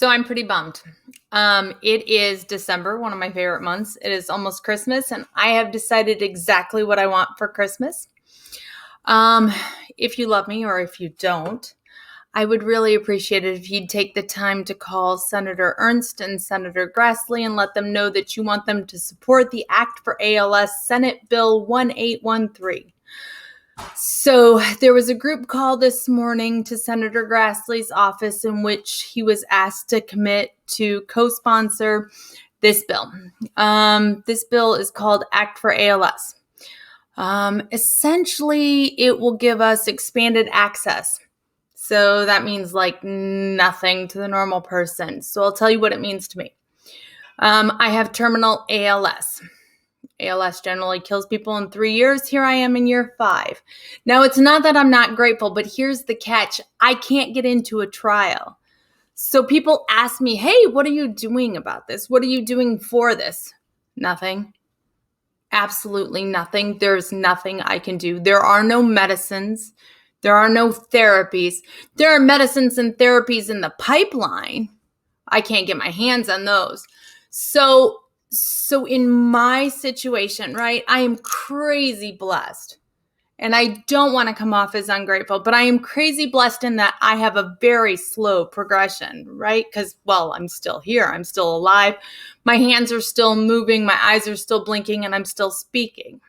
So I'm pretty bummed. It is December, one of my favorite months. It is almost Christmas, and I have decided exactly what I want for Christmas. If you love me or if you don't, I would really appreciate it if you'd take the time to call Senator Ernst and Senator Grassley and let them know that you want them to support the Act for ALS Senate Bill 1813. So there was a group call this morning to Senator Grassley's office in which he was asked to commit to co-sponsor this bill. This bill is called Act for ALS. Essentially, it will give us expanded access. So that means like nothing to the normal person. So I'll tell you what it means to me. I have terminal ALS. ALS generally kills people in 3 years. Here I am in year 5. Now, it's not that I'm not grateful, but here's the catch. I can't get into a trial. So people ask me, hey, what are you doing about this? What are you doing for this? Nothing. Absolutely nothing. There's nothing I can do. There are no medicines. There are no therapies. There are medicines and therapies in the pipeline. I can't get my hands on those. So in my situation, right, I am crazy blessed. And I don't want to come off as ungrateful, but I am crazy blessed in that I have a very slow progression, right? Because, well, I'm still here. I'm still alive. My hands are still moving. My eyes are still blinking, and I'm still speaking.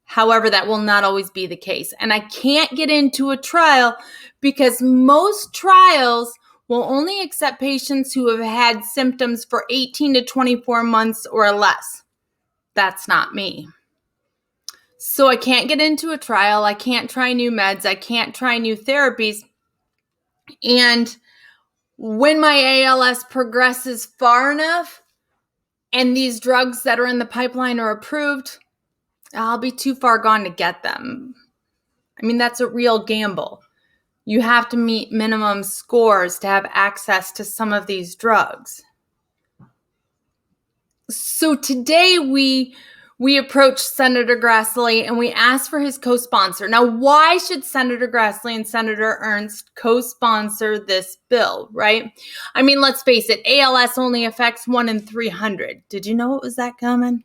However, that will not always be the case. And I can't get into a trial because most trials will only accept patients who have had symptoms for 18 to 24 months or less. That's not me. So I can't get into a trial. I can't try new meds. I can't try new therapies. And when my ALS progresses far enough and these drugs that are in the pipeline are approved, I'll be too far gone to get them. I mean, that's a real gamble. You have to meet minimum scores to have access to some of these drugs. So today we approached Senator Grassley and we asked for his co-sponsor. Now, why should Senator Grassley and Senator Ernst co-sponsor this bill, right? I mean, let's face it, ALS only affects 1 in 300. Did you know it was that common?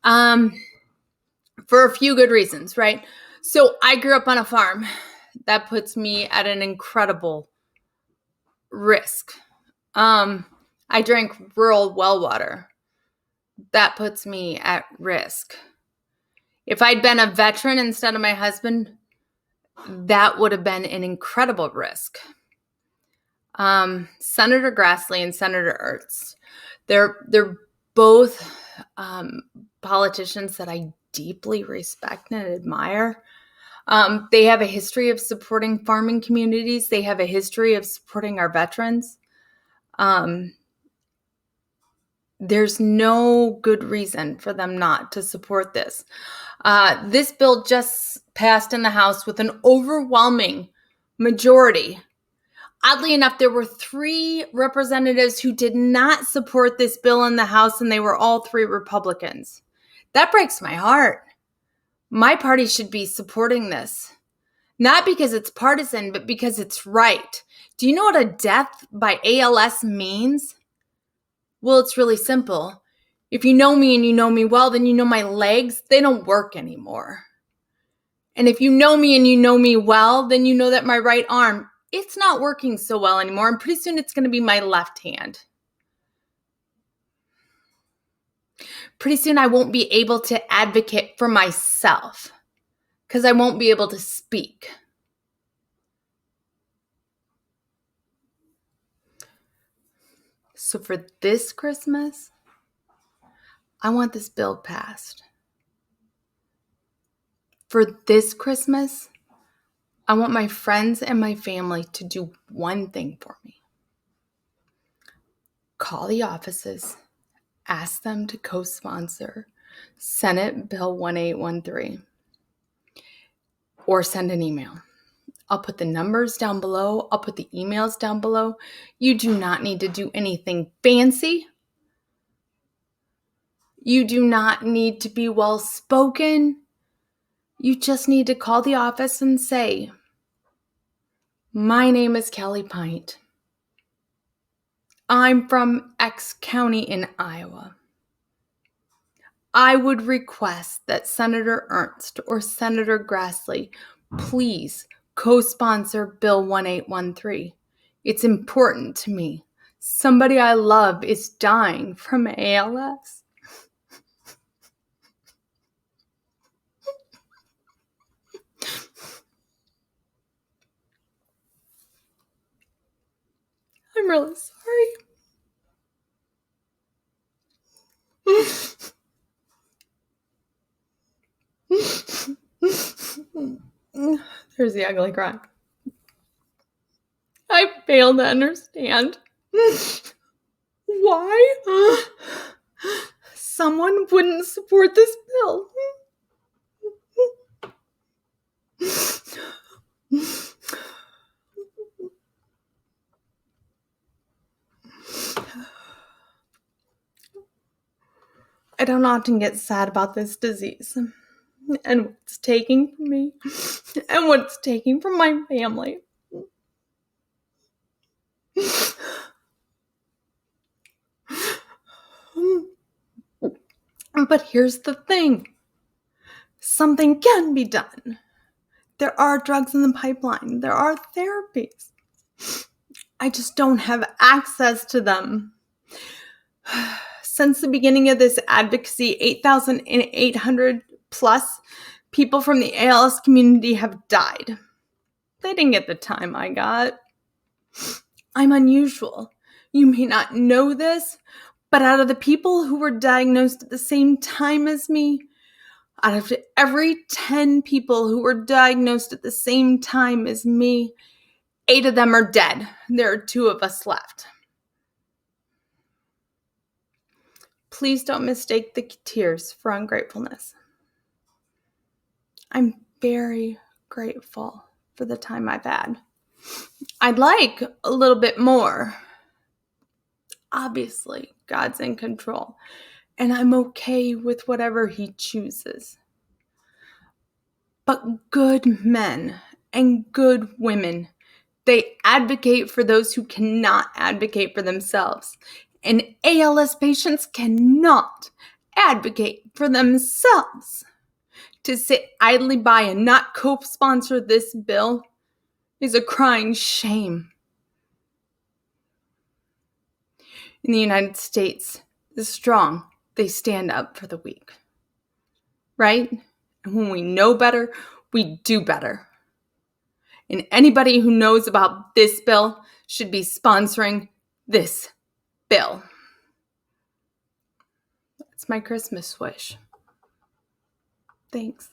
For a few good reasons, right? So I grew up on a farm. That puts me at an incredible risk. I drank rural well water. That puts me at risk. If I'd been a veteran instead of my husband, that would have been an incredible risk. Senator Grassley and Senator Ernst, they're both politicians that I deeply respect and admire. They have a history of supporting farming communities. They have a history of supporting our veterans. There's no good reason for them not to support this. This bill just passed in the House with an overwhelming majority. Oddly enough, there were 3 representatives who did not support this bill in the House, and they were all 3 Republicans. That breaks my heart. My party should be supporting this. Not because it's partisan, but because it's right. Do you know what a death by ALS means? Well, it's really simple. If you know me and you know me well, then you know my legs, they don't work anymore. And if you know me and you know me well, then you know that my right arm, it's not working so well anymore. And pretty soon it's going to be my left hand. Pretty soon I won't be able to advocate for myself because I won't be able to speak. So for this Christmas, I want this bill passed. For this Christmas, I want my friends and my family to do one thing for me. Call the offices, ask them to co-sponsor Senate Bill 1813, or send an email. I'll put the numbers down below. I'll put the emails down below. You do not need to do anything fancy. You do not need to be well-spoken. You just need to call the office and say, my name is Kelly Pint. I'm from X County in Iowa. I would request that Senator Ernst or Senator Grassley please co-sponsor Bill 1813. It's important to me. Somebody I love is dying from ALS. I'm really sorry. There's the ugly cry. I fail to understand why someone wouldn't support this bill. I don't often get sad about this disease and what it's taking from me and what it's taking from my family. But here's the thing. Something can be done. There are drugs in the pipeline. There are therapies. I just don't have access to them. Since the beginning of this advocacy, 8,800 plus people from the ALS community have died. They didn't get the time I got. I'm unusual. You may not know this, but out of the people who were diagnosed at the same time as me, out of every 10 people who were diagnosed at the same time as me, 8 of them are dead. There are 2 of us left. Please don't mistake the tears for ungratefulness. I'm very grateful for the time I've had. I'd like a little bit more. Obviously, God's in control, and I'm okay with whatever He chooses. But good men and good women, they advocate for those who cannot advocate for themselves. And ALS patients cannot advocate for themselves. To sit idly by and not co-sponsor this bill is a crying shame. In the United States, the strong, they stand up for the weak. Right? And when we know better, we do better. And anybody who knows about this bill should be sponsoring this bill. That's my Christmas wish. Thanks.